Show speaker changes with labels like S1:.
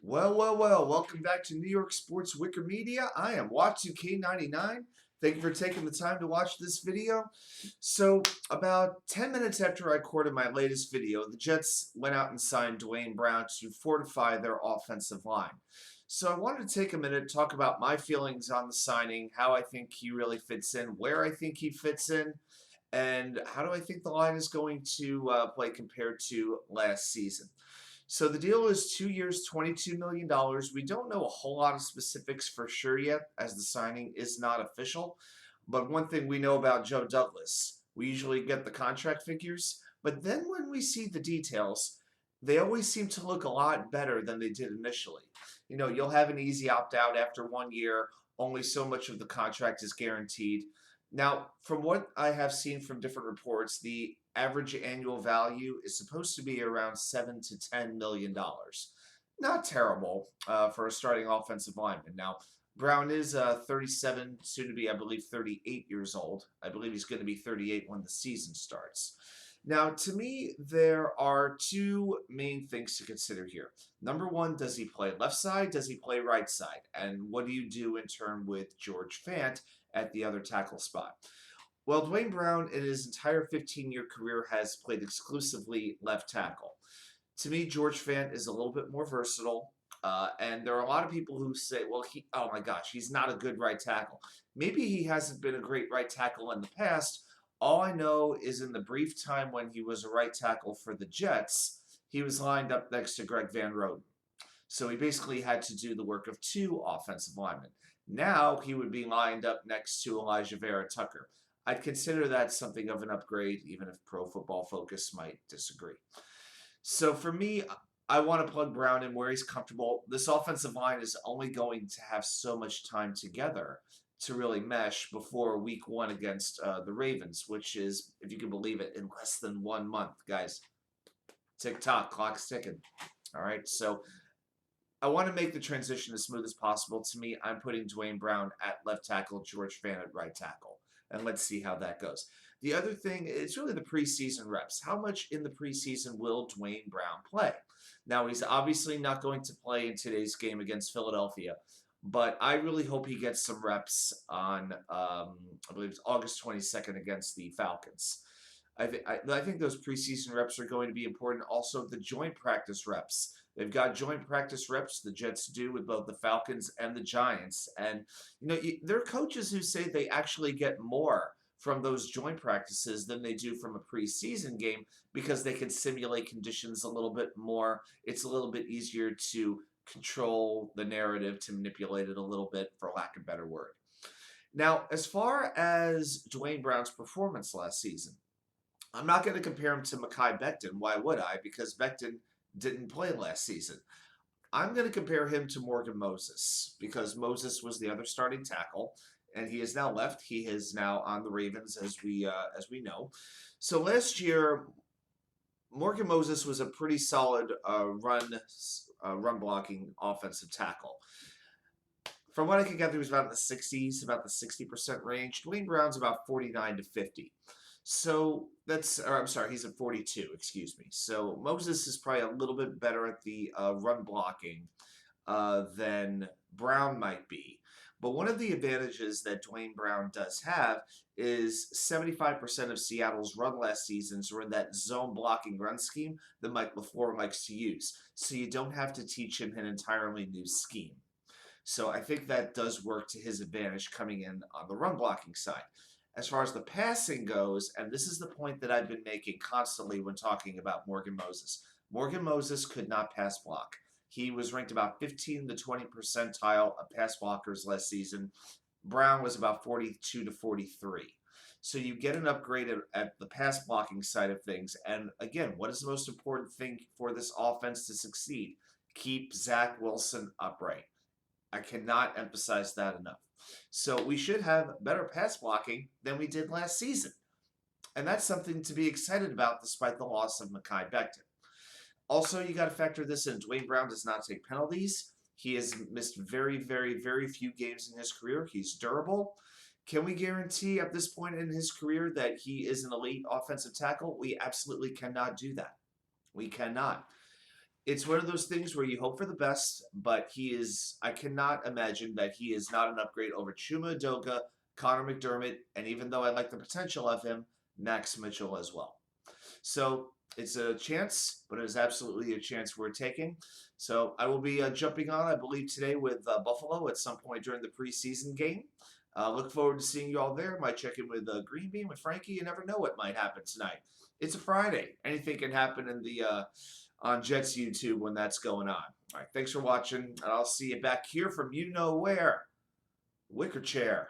S1: Well, welcome back to New York Sports Wicker Media. I am Watch2K99. Thank you for taking the time to watch this video. So, about 10 minutes after I recorded my latest video, the Jets went out and signed Duane Brown to fortify their offensive line. So, I wanted to take a minute to talk about my feelings on the signing, how I think he really fits in, where I think he fits in, and how do I think the line is going to play compared to last season. So the deal is 2 years, $22 million. We don't know a whole lot of specifics for sure yet, as the signing is not official. But one thing we know about Joe Douglas, we usually get the contract figures, but then when we see the details, they always seem to look a lot better than they did initially. You'll have an easy opt out after 1 year, only so much of the contract is guaranteed. Now, from what I have seen from different reports, the average annual value is supposed to be around $7 to $10 million. Not terrible for a starting offensive lineman. Now, Brown is 37, soon to be, I believe, 38 years old. I believe he's going to be 38 when the season starts. Now, to me, there are two main things to consider here. Number one, does he play left side? Does he play right side? And what do you do in turn with George Fant at the other tackle spot? Well, Duane Brown, in his entire 15-year career, has played exclusively left tackle. To me, George Fant is a little bit more versatile. And there are a lot of people who say, well, oh my gosh, he's not a good right tackle. Maybe he hasn't been a great right tackle in the past. All I know is in the brief time when he was a right tackle for the Jets, he was lined up next to Greg Van Roten. So he basically had to do the work of two offensive linemen. Now he would be lined up next to Elijah Vera Tucker. I'd consider that something of an upgrade, even if Pro Football Focus might disagree. So for me, I want to plug Brown in where he's comfortable. This offensive line is only going to have so much time together to really mesh before week one against the Ravens, which is, if you can believe it, in less than 1 month, guys. Tick-tock, clock's ticking. All right, so I want to make the transition as smooth as possible. To me, I'm putting Duane Brown at left tackle, George Fant at right tackle, and let's see how that goes. The other thing is really the preseason reps. How much in the preseason will Duane Brown play? Now, he's obviously not going to play in today's game against Philadelphia, but I really hope he gets some reps on, I believe it's August 22nd against the Falcons. I think those preseason reps are going to be important. Also, the joint practice reps. They've got joint practice reps, the Jets do, with both the Falcons and the Giants. And, there are coaches who say they actually get more from those joint practices than they do from a preseason game because they can simulate conditions a little bit more. It's a little bit easier to control the narrative, to manipulate it a little bit, for lack of a better word. Now, as far as Duane Brown's performance last season, I'm not going to compare him to Mekhi Becton. Why would I? Because Becton didn't play last season. I'm going to compare him to Morgan Moses because Moses was the other starting tackle, and he is now left. He is now on the Ravens, as we know. So last year, Morgan Moses was a pretty solid run blocking offensive tackle. From what I can gather, he was about in the 60s, about the 60% range. Duane Brown's about 49 to 50. So he's at 42, excuse me. So Moses is probably a little bit better at the run blocking than Brown might be. But one of the advantages that Duane Brown does have is 75% of Seattle's run last seasons were in that zone blocking run scheme that Mike LaFleur likes to use. So you don't have to teach him an entirely new scheme. So I think that does work to his advantage coming in on the run blocking side. As far as the passing goes, and this is the point that I've been making constantly when talking about Morgan Moses. Morgan Moses could not pass block. He was ranked about 15 to 20 percentile of pass blockers last season. Brown was about 42 to 43. So you get an upgrade at the pass blocking side of things. And again, what is the most important thing for this offense to succeed? Keep Zach Wilson upright. I cannot emphasize that enough. So we should have better pass blocking than we did last season. And that's something to be excited about despite the loss of Mekhi Becton. Also, you got to factor this in. Duane Brown does not take penalties. He has missed very, very, very few games in his career. He's durable. Can we guarantee at this point in his career that he is an elite offensive tackle? We absolutely cannot do that. We cannot. It's one of those things where you hope for the best, but I cannot imagine that he is not an upgrade over Chuma Doga, Connor McDermott, and even though I like the potential of him, Max Mitchell as well. So it's a chance, but it is absolutely a chance we're taking. So I will be jumping on, I believe, today with Buffalo at some point during the preseason game. Look forward to seeing you all there. Might check in with Green Bean, with Frankie. You never know what might happen tonight. It's a Friday. Anything can happen in the on Jets YouTube when that's going on. All right, thanks for watching, and I'll see you back here from you know where, Wicker Chair.